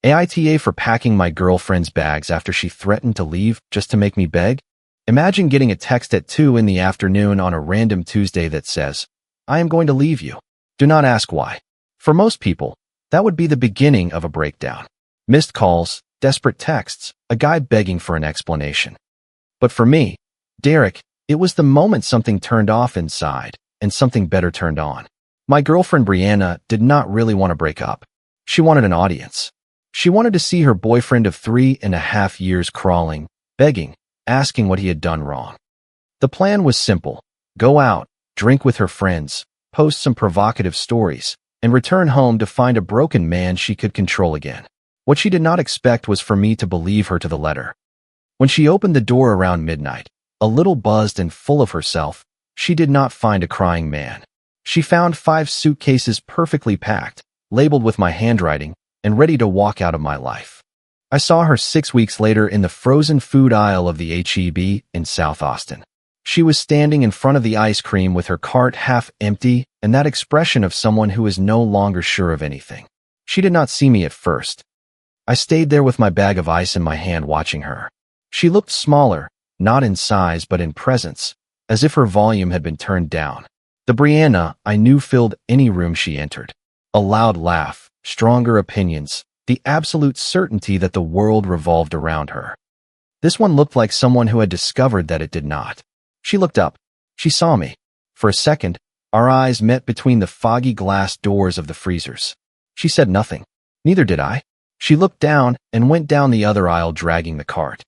AITA for packing my girlfriend's bags after she threatened to leave just to make me beg? Imagine getting a text at 2 in the afternoon on a random Tuesday that says, "I am going to leave you. Do not ask why." For most people, that would be the beginning of a breakdown. Missed calls, desperate texts, a guy begging for an explanation. But for me, Derek, it was the moment something turned off inside and something better turned on. My girlfriend Brianna did not really want to break up. She wanted an audience. She wanted to see her boyfriend of 3.5 years crawling, begging, asking what he had done wrong. The plan was simple: go out, drink with her friends, post some provocative stories, and return home to find a broken man she could control again. What she did not expect was for me to believe her to the letter. When she opened the door around midnight, a little buzzed and full of herself, she did not find a crying man. She found 5 suitcases perfectly packed, labeled with my handwriting, and ready to walk out of my life. I saw her 6 weeks later in the frozen food aisle of the H-E-B in South Austin. She was standing in front of the ice cream with her cart half empty and that expression of someone who is no longer sure of anything. She did not see me at first. I stayed there with my bag of ice in my hand watching her. She looked smaller, not in size but in presence, as if her volume had been turned down. The Brianna I knew filled any room she entered. A loud laugh, stronger opinions, the absolute certainty that the world revolved around her. This one looked like someone who had discovered that it did not. She looked up. She saw me. For a second, our eyes met between the foggy glass doors of the freezers. She said nothing. Neither did I. She looked down and went down the other aisle dragging the cart.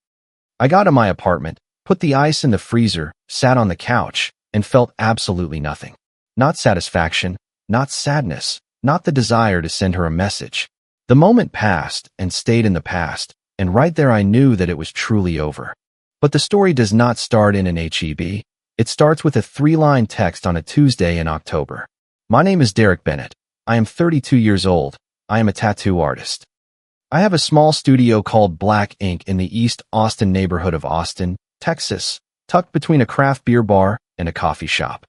I got to my apartment, put the ice in the freezer, sat on the couch, and felt absolutely nothing. Not satisfaction, not sadness, not the desire to send her a message. The moment passed and stayed in the past, and right there I knew that it was truly over. But the story does not start in an H-E-B. It starts with a 3-line text on a Tuesday in October. My name is Derek Bennett. I am 32 years old. I am a tattoo artist. I have a small studio called Black Ink in the East Austin neighborhood of Austin, Texas, tucked between a craft beer bar and a coffee shop.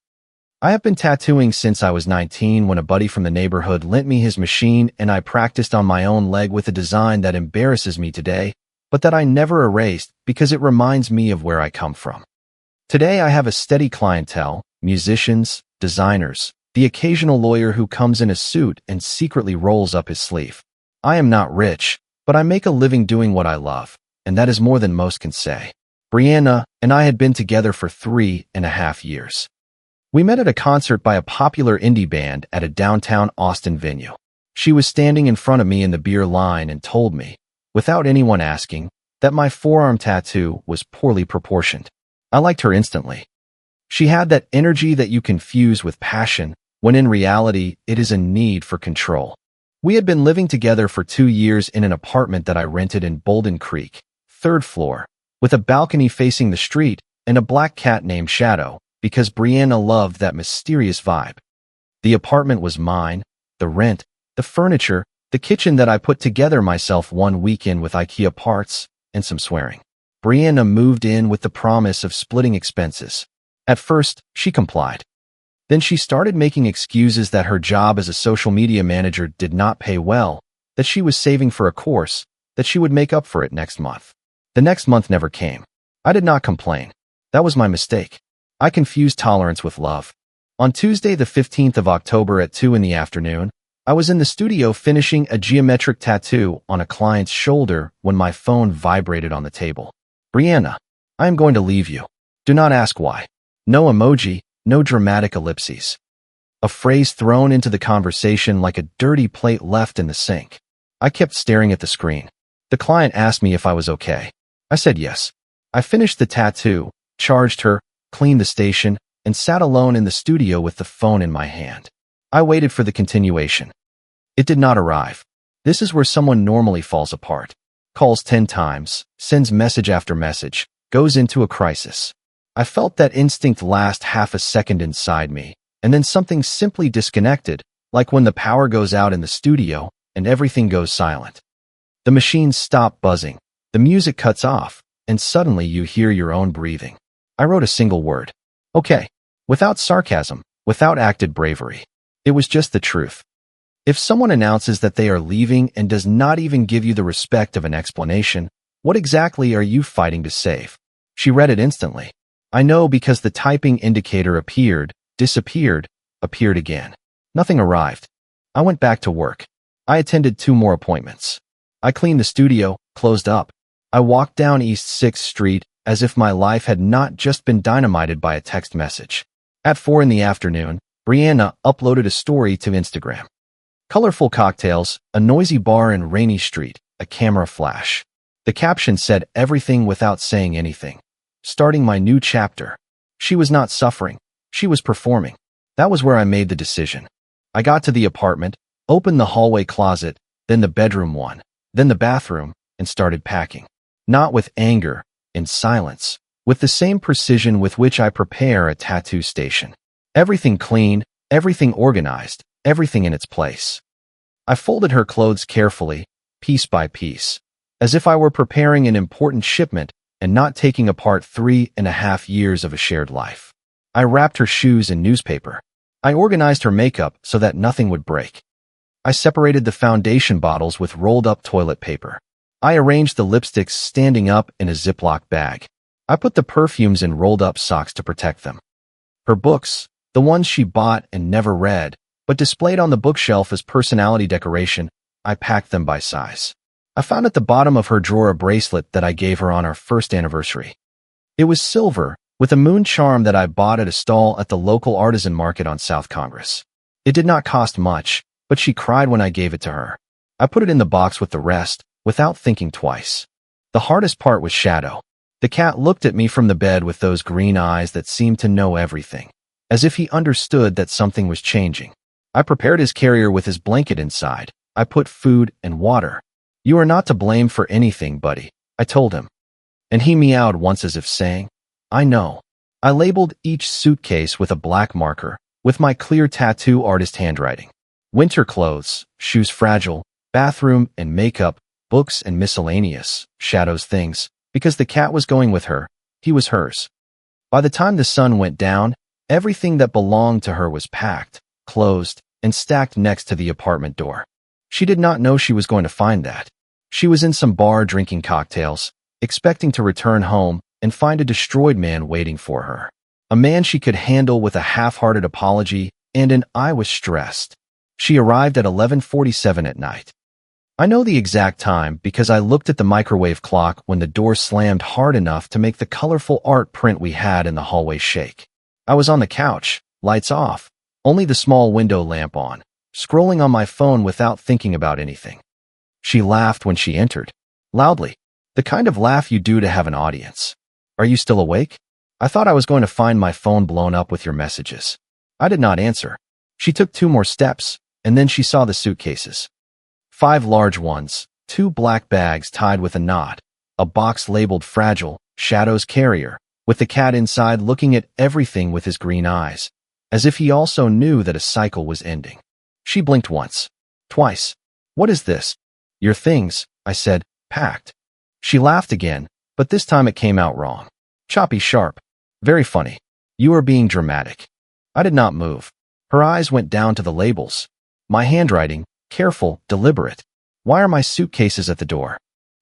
I have been tattooing since I was 19 when a buddy from the neighborhood lent me his machine and I practiced on my own leg with a design that embarrasses me today, but that I never erased because it reminds me of where I come from. Today I have a steady clientele, musicians, designers, the occasional lawyer who comes in a suit and secretly rolls up his sleeve. I am not rich, but I make a living doing what I love, and that is more than most can say. Brianna and I had been together for 3.5 years. We met at a concert by a popular indie band at a downtown Austin venue. She was standing in front of me in the beer line and told me, without anyone asking, that my forearm tattoo was poorly proportioned. I liked her instantly. She had that energy that you confuse with passion, when in reality it is a need for control. We had been living together for 2 years in an apartment that I rented in Bolden Creek, 3rd floor, with a balcony facing the street and a black cat named Shadow, because Brianna loved that mysterious vibe. The apartment was mine, the rent, the furniture, the kitchen that I put together myself one weekend with IKEA parts, and some swearing. Brianna moved in with the promise of splitting expenses. At first, she complied. Then she started making excuses that her job as a social media manager did not pay well, that she was saving for a course, that she would make up for it next month. The next month never came. I did not complain. That was my mistake. I confused tolerance with love. On Tuesday the 15th of October at 2 in the afternoon, I was in the studio finishing a geometric tattoo on a client's shoulder when my phone vibrated on the table. Brianna, I am going to leave you. Do not ask why. No emoji, no dramatic ellipses. A phrase thrown into the conversation like a dirty plate left in the sink. I kept staring at the screen. The client asked me if I was okay. I said yes. I finished the tattoo, charged her, cleaned the station, and sat alone in the studio with the phone in my hand. I waited for the continuation. It did not arrive. This is where someone normally falls apart. Calls 10 times, sends message after message, goes into a crisis. I felt that instinct last half a second inside me, and then something simply disconnected, like when the power goes out in the studio and everything goes silent. The machines stop buzzing, the music cuts off, and suddenly you hear your own breathing. I wrote a single word. Okay. Without sarcasm, without acted bravery. It was just the truth. If someone announces that they are leaving and does not even give you the respect of an explanation, what exactly are you fighting to save? She read it instantly. I know because the typing indicator appeared, disappeared, appeared again. Nothing arrived. I went back to work. I attended 2 more appointments. I cleaned the studio, closed up. I walked down East 6th Street as if my life had not just been dynamited by a text message. At 4 in the afternoon, Brianna uploaded a story to Instagram. Colorful cocktails, a noisy bar in Rainy Street, a camera flash. The caption said everything without saying anything. Starting my new chapter. She was not suffering. She was performing. That was where I made the decision. I got to the apartment, opened the hallway closet, then the bedroom one, then the bathroom, and started packing. Not with anger, in silence, with the same precision with which I prepare a tattoo station. Everything clean, everything organized, everything in its place. I folded her clothes carefully, piece by piece, as if I were preparing an important shipment and not taking apart 3.5 years of a shared life. I wrapped her shoes in newspaper. I organized her makeup so that nothing would break. I separated the foundation bottles with rolled-up toilet paper. I arranged the lipsticks standing up in a Ziploc bag. I put the perfumes in rolled-up socks to protect them. Her books, the ones she bought and never read, but displayed on the bookshelf as personality decoration, I packed them by size. I found at the bottom of her drawer a bracelet that I gave her on our first anniversary. It was silver, with a moon charm that I bought at a stall at the local artisan market on South Congress. It did not cost much, but she cried when I gave it to her. I put it in the box with the rest, without thinking twice. The hardest part was Shadow. The cat looked at me from the bed with those green eyes that seemed to know everything, as if he understood that something was changing. I prepared his carrier with his blanket inside. I put food and water. You are not to blame for anything, buddy, I told him. And he meowed once as if saying, I know. I labeled each suitcase with a black marker, with my clear tattoo artist handwriting. Winter clothes, shoes fragile, bathroom and makeup, books and miscellaneous, Shadow's things, because the cat was going with her, he was hers. By the time the sun went down, everything that belonged to her was packed, closed, and stacked next to the apartment door. She did not know she was going to find that. She was in some bar drinking cocktails, expecting to return home and find a destroyed man waiting for her. A man she could handle with a half-hearted apology and an I was stressed. She arrived at 11:47 at night. I know the exact time because I looked at the microwave clock when the door slammed hard enough to make the colorful art print we had in the hallway shake. I was on the couch, lights off, only the small window lamp on, scrolling on my phone without thinking about anything. She laughed when she entered. Loudly. The kind of laugh you do to have an audience. Are you still awake? I thought I was going to find my phone blown up with your messages. I did not answer. She took 2 more steps, and then she saw the suitcases. 5 large ones, 2 black bags tied with a knot, a box labeled Fragile, Shadow's carrier, with the cat inside looking at everything with his green eyes, as if he also knew that a cycle was ending. She blinked once, twice. What is this? Your things, I said, packed. She laughed again, but this time it came out wrong. Choppy sharp. Very funny. You are being dramatic. I did not move. Her eyes went down to the labels. My handwriting, careful, deliberate. Why are my suitcases at the door?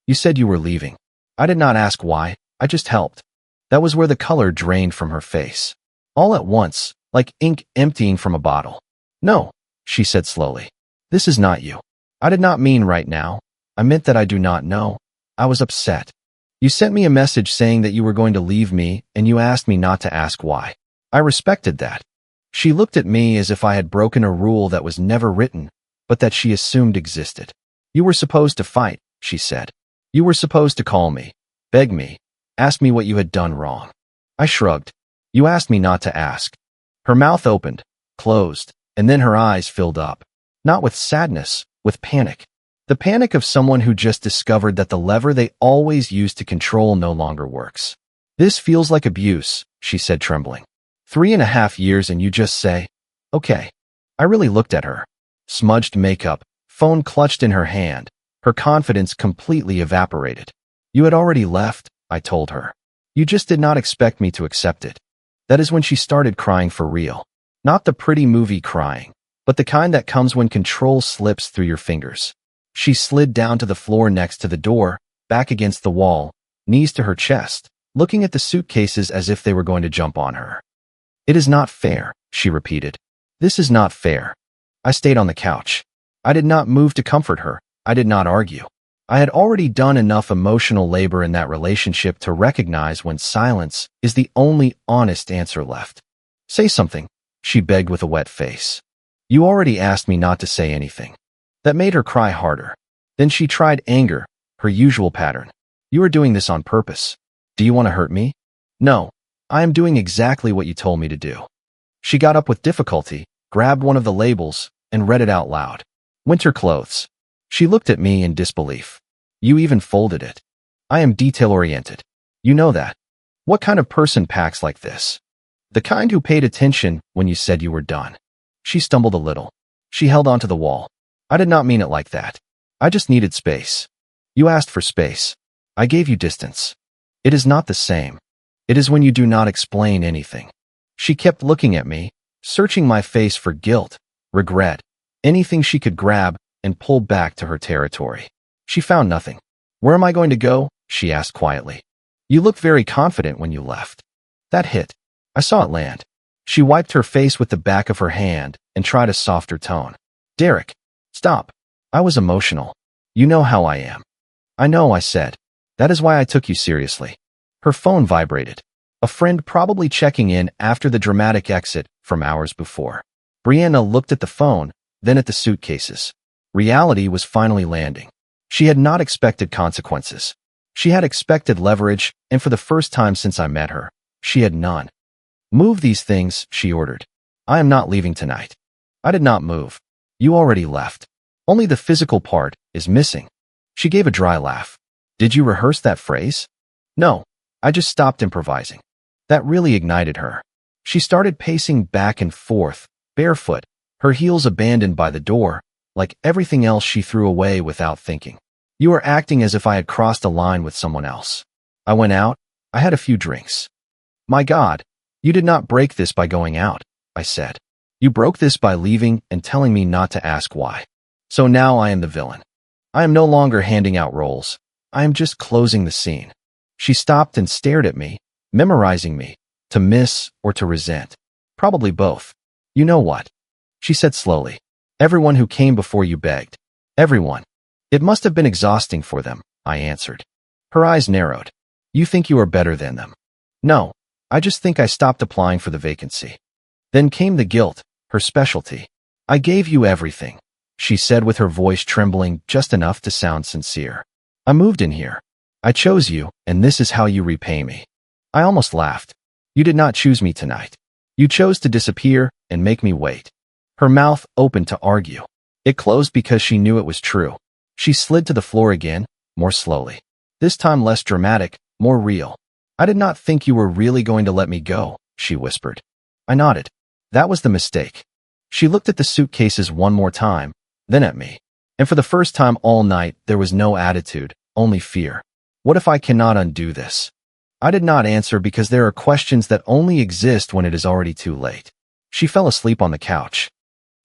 You said you were leaving. I did not ask why, I just helped. That was where the color drained from her face. All at once, like ink emptying from a bottle. No, she said slowly. This is not you. I did not mean right now. I meant that I do not know. I was upset. You sent me a message saying that you were going to leave me, and you asked me not to ask why. I respected that. She looked at me as if I had broken a rule that was never written, but that she assumed existed. You were supposed to fight, she said. You were supposed to call me, beg me, ask me what you had done wrong. I shrugged. You asked me not to ask. Her mouth opened, closed, and then her eyes filled up. Not with sadness, with panic. The panic of someone who just discovered that the lever they always used to control no longer works. This feels like abuse, she said, trembling. 3.5 years and you just say, okay. I really looked at her. Smudged makeup, phone clutched in her hand, her confidence completely evaporated. You had already left, I told her. You just did not expect me to accept it. That is when she started crying for real. Not the pretty movie crying, but the kind that comes when control slips through your fingers. She slid down to the floor next to the door, back against the wall, knees to her chest, looking at the suitcases as if they were going to jump on her. "It is not fair," she repeated. "This is not fair." I stayed on the couch. I did not move to comfort her. I did not argue. I had already done enough emotional labor in that relationship to recognize when silence is the only honest answer left. "Say something," she begged with a wet face. "You already asked me not to say anything." That made her cry harder. Then she tried anger, her usual pattern. "You are doing this on purpose. Do you want to hurt me?" "No, I am doing exactly what you told me to do." She got up with difficulty, grabbed one of the labels, and read it out loud. "Winter clothes." She looked at me in disbelief. "You even folded it." "I am detail-oriented. You know that." "What kind of person packs like this?" "The kind who paid attention when you said you were done." She stumbled a little. She held onto the wall. "I did not mean it like that. I just needed space." "You asked for space. I gave you distance." "It is not the same. It is when you do not explain anything." She kept looking at me, searching my face for guilt, regret, anything she could grab and pull back to her territory. She found nothing. "Where am I going to go?" she asked quietly. "You looked very confident when you left." That hit. I saw it land. She wiped her face with the back of her hand and tried a softer tone. "Derek, stop." I was emotional. "You know how I am." "I know," I said. "That is why I took you seriously." Her phone vibrated. A friend probably checking in after the dramatic exit from hours before. Brianna looked at the phone, then at the suitcases. Reality was finally landing. She had not expected consequences. She had expected leverage, and for the first time since I met her, she had none. "Move these things," she ordered. "I am not leaving tonight." I did not move. "You already left. Only the physical part is missing." She gave a dry laugh. "Did you rehearse that phrase?" "No, I just stopped improvising." That really ignited her. She started pacing back and forth, barefoot, her heels abandoned by the door, like everything else she threw away without thinking. "You are acting as if I had crossed a line with someone else." I went out. I had a few drinks. "My God, you did not break this by going out," I said. "You broke this by leaving and telling me not to ask why. So now I am the villain. I am no longer handing out roles. I am just closing the scene." She stopped and stared at me, memorizing me, to miss or to resent. Probably both. "You know what?" she said slowly. "Everyone who came before you begged. Everyone." "It must have been exhausting for them," I answered. Her eyes narrowed. "You think you are better than them." "No, I just think I stopped applying for the vacancy." Then came the guilt, her specialty. "I gave you everything," she said with her voice trembling just enough to sound sincere. "I moved in here. I chose you, and this is how you repay me." I almost laughed. "You did not choose me tonight. You chose to disappear and make me wait." Her mouth opened to argue. It closed because she knew it was true. She slid to the floor again, more slowly. This time less dramatic, more real. "I did not think you were really going to let me go," she whispered. I nodded. That was the mistake. She looked at the suitcases one more time, then at me. And for the first time all night, there was no attitude, only fear. What if I cannot undo this? I did not answer because there are questions that only exist when it is already too late. She fell asleep on the couch.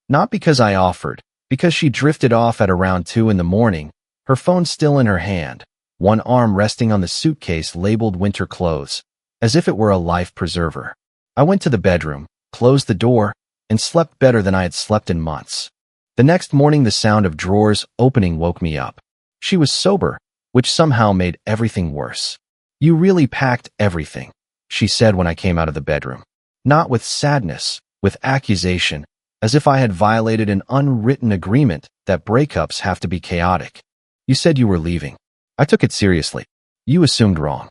Not because I offered, because she drifted off at around 2 in the morning, her phone still in her hand, one arm resting on the suitcase labeled winter clothes, as if it were a life preserver. I went to the bedroom, closed the door, and slept better than I had slept in months. The next morning the sound of drawers opening woke me up. She was sober, which somehow made everything worse. "You really packed everything," she said when I came out of the bedroom. Not with sadness, with accusation, as if I had violated an unwritten agreement that breakups have to be chaotic. "You said you were leaving." I took it seriously. "You assumed wrong."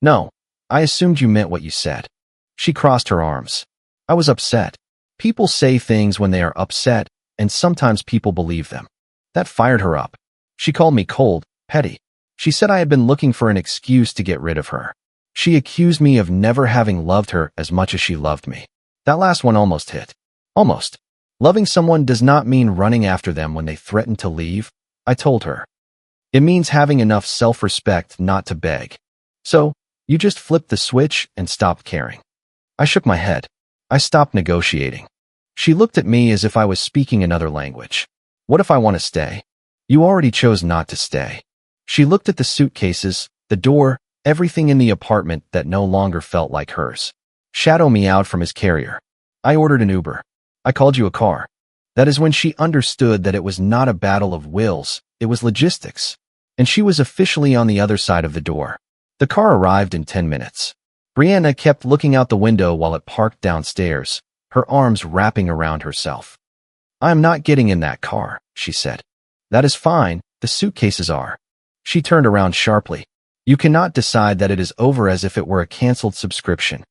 "No, I assumed you meant what you said." She crossed her arms. I was upset. People say things when they are upset, and sometimes people believe them. That fired her up. She called me cold, petty. She said I had been looking for an excuse to get rid of her. She accused me of never having loved her as much as she loved me. That last one almost hit. Almost. Loving someone does not mean running after them when they threaten to leave, I told her. It means having enough self-respect not to beg. "So, you just flipped the switch and stopped caring." I shook my head. I stopped negotiating. She looked at me as if I was speaking another language. What if I want to stay? You already chose not to stay. She looked at the suitcases, the door, everything in the apartment that no longer felt like hers. Shadow me out from his carrier. I ordered an Uber. I called you a car. That is when she understood that it was not a battle of wills, it was logistics. And she was officially on the other side of the door. The car arrived in 10 minutes. Brianna kept looking out the window while it parked downstairs, her arms wrapping around herself. I am not getting in that car, she said. That is fine, the suitcases are. She turned around sharply. You cannot decide that it is over as if it were a canceled subscription.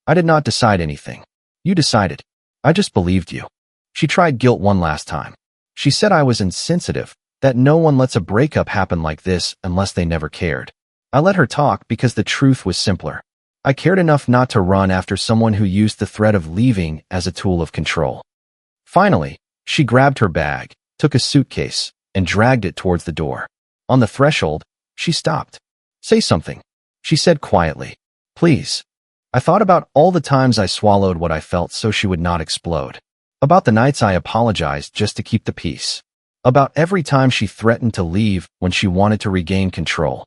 I did not decide anything. You decided. I just believed you. She tried guilt one last time. She said I was insensitive, that no one lets a breakup happen like this unless they never cared. I let her talk because the truth was simpler. I cared enough not to run after someone who used the threat of leaving as a tool of control. Finally, she grabbed her bag, took a suitcase, and dragged it towards the door. On the threshold, she stopped. Say something, she said quietly. Please. I thought about all the times I swallowed what I felt so she would not explode. About the nights I apologized just to keep the peace. About every time she threatened to leave when she wanted to regain control.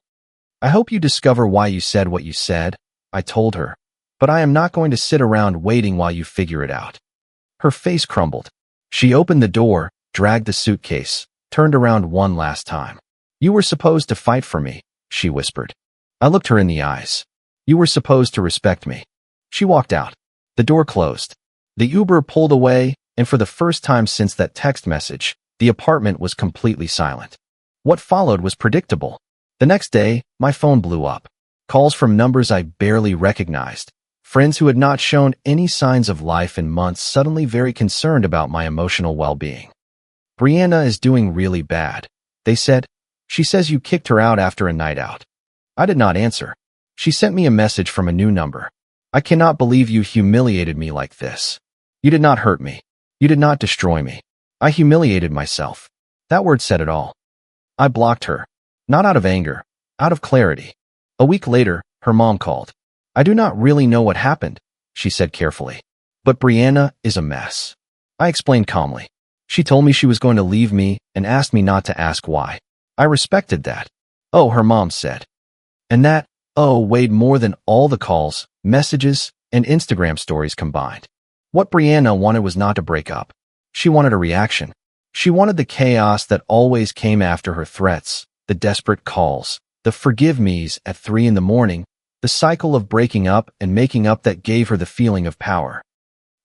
I hope you discover why you said what you said, I told her, but I am not going to sit around waiting while you figure it out. Her face crumbled. She opened the door, dragged the suitcase, turned around one last time. You were supposed to fight for me, she whispered. I looked her in the eyes. You were supposed to respect me. She walked out. The door closed. The Uber pulled away, and for the first time since that text message, the apartment was completely silent. What followed was predictable. The next day, my phone blew up. Calls from numbers I barely recognized. Friends who had not shown any signs of life in months suddenly very concerned about my emotional well-being. Brianna is doing really bad, they said. She says you kicked her out after a night out. I did not answer. She sent me a message from a new number. I cannot believe you humiliated me like this. You did not hurt me. You did not destroy me. I humiliated myself. That word said it all. I blocked her. Not out of anger, out of clarity. A week later, her mom called. I do not really know what happened, she said carefully. But Brianna is a mess. I explained calmly. She told me she was going to leave me and asked me not to ask why. I respected that. Oh, her mom said. And that, oh, weighed more than all the calls, messages, and Instagram stories combined. What Brianna wanted was not to break up. She wanted a reaction. She wanted the chaos that always came after her threats, the desperate calls, the forgive me's at 3 a.m, the cycle of breaking up and making up that gave her the feeling of power.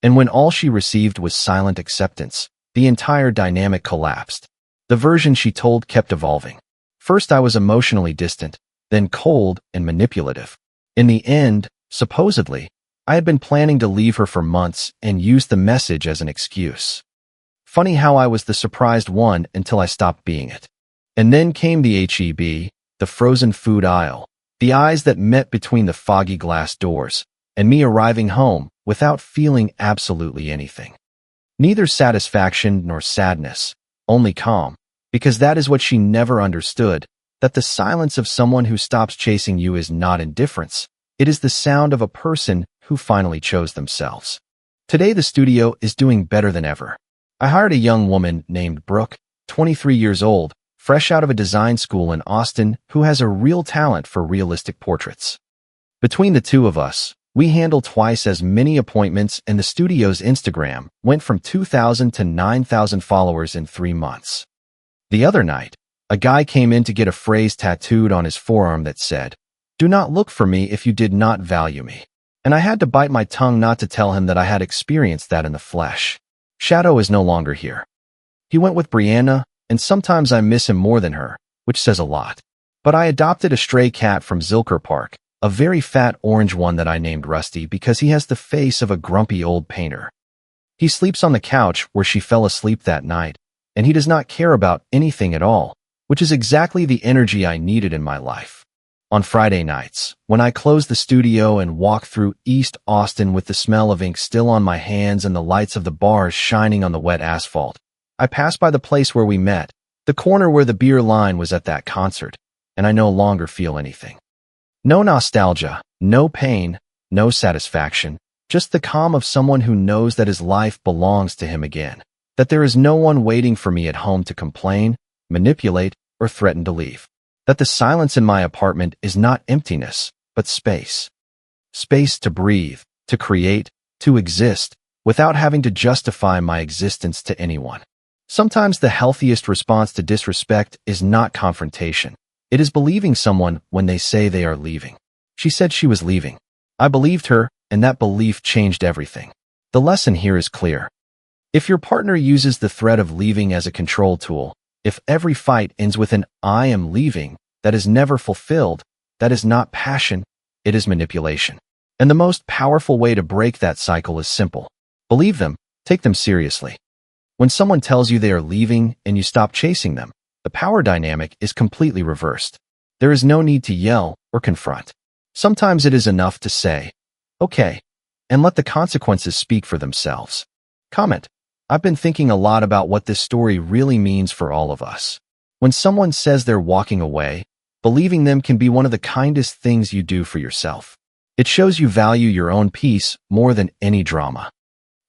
And when all she received was silent acceptance, the entire dynamic collapsed. The version she told kept evolving. First I was emotionally distant, then cold and manipulative. In the end, supposedly, I had been planning to leave her for months and used the message as an excuse. Funny how I was the surprised one until I stopped being it. And then came the HEB, the frozen food aisle, the eyes that met between the foggy glass doors, and me arriving home without feeling absolutely anything. Neither satisfaction nor sadness, only calm, because that is what she never understood, that the silence of someone who stops chasing you is not indifference. It is the sound of a person who finally chose themselves. Today the studio is doing better than ever. I hired a young woman named Brooke, 23 years old, fresh out of a design school in Austin, who has a real talent for realistic portraits. Between the two of us, we handle twice as many appointments, and the studio's Instagram went from 2,000 to 9,000 followers in 3 months. The other night, a guy came in to get a phrase tattooed on his forearm that said, "Do not look for me if you did not value me." And I had to bite my tongue not to tell him that I had experienced that in the flesh. Shadow is no longer here. He went with Brianna, and sometimes I miss him more than her, which says a lot. But I adopted a stray cat from Zilker Park, a very fat orange one that I named Rusty because he has the face of a grumpy old painter. He sleeps on the couch where she fell asleep that night, and he does not care about anything at all, which is exactly the energy I needed in my life. On Friday nights, when I close the studio and walk through East Austin with the smell of ink still on my hands and the lights of the bars shining on the wet asphalt, I pass by the place where we met, the corner where the beer line was at that concert, and I no longer feel anything. No nostalgia, no pain, no satisfaction, Just the calm of someone who knows that his life belongs to him again, that there is no one waiting for me at home to complain, manipulate, or threaten to leave. That the silence in my apartment is not emptiness, but space. Space to breathe, to create, to exist, without having to justify my existence to anyone. Sometimes the healthiest response to disrespect is not confrontation. It is believing someone when they say they are leaving. She said she was leaving. I believed her, and that belief changed everything. The lesson here is clear. If your partner uses the threat of leaving as a control tool, if every fight ends with an "I am leaving" that is never fulfilled, that is not passion, it is manipulation. And the most powerful way to break that cycle is simple. Believe them, take them seriously. When someone tells you they are leaving and you stop chasing them, the power dynamic is completely reversed. There is no need to yell or confront. Sometimes it is enough to say, "Okay," and let the consequences speak for themselves. Comment: I've been thinking a lot about what this story really means for all of us. When someone says they're walking away, believing them can be one of the kindest things you do for yourself. It shows you value your own peace more than any drama.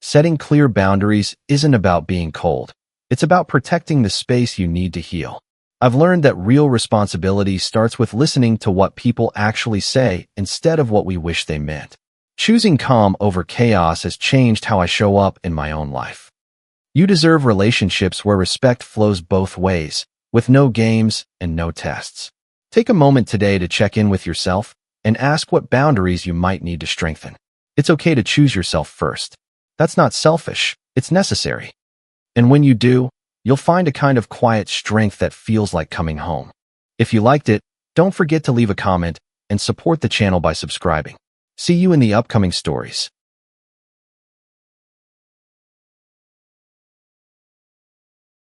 Setting clear boundaries isn't about being cold. It's about protecting the space you need to heal. I've learned that real responsibility starts with listening to what people actually say instead of what we wish they meant. Choosing calm over chaos has changed how I show up in my own life. You deserve relationships where respect flows both ways, with no games and no tests. Take a moment today to check in with yourself and ask what boundaries you might need to strengthen. It's okay to choose yourself first. That's not selfish, it's necessary. And when you do, you'll find a kind of quiet strength that feels like coming home. If you liked it, don't forget to leave a comment and support the channel by subscribing. See you in the upcoming stories.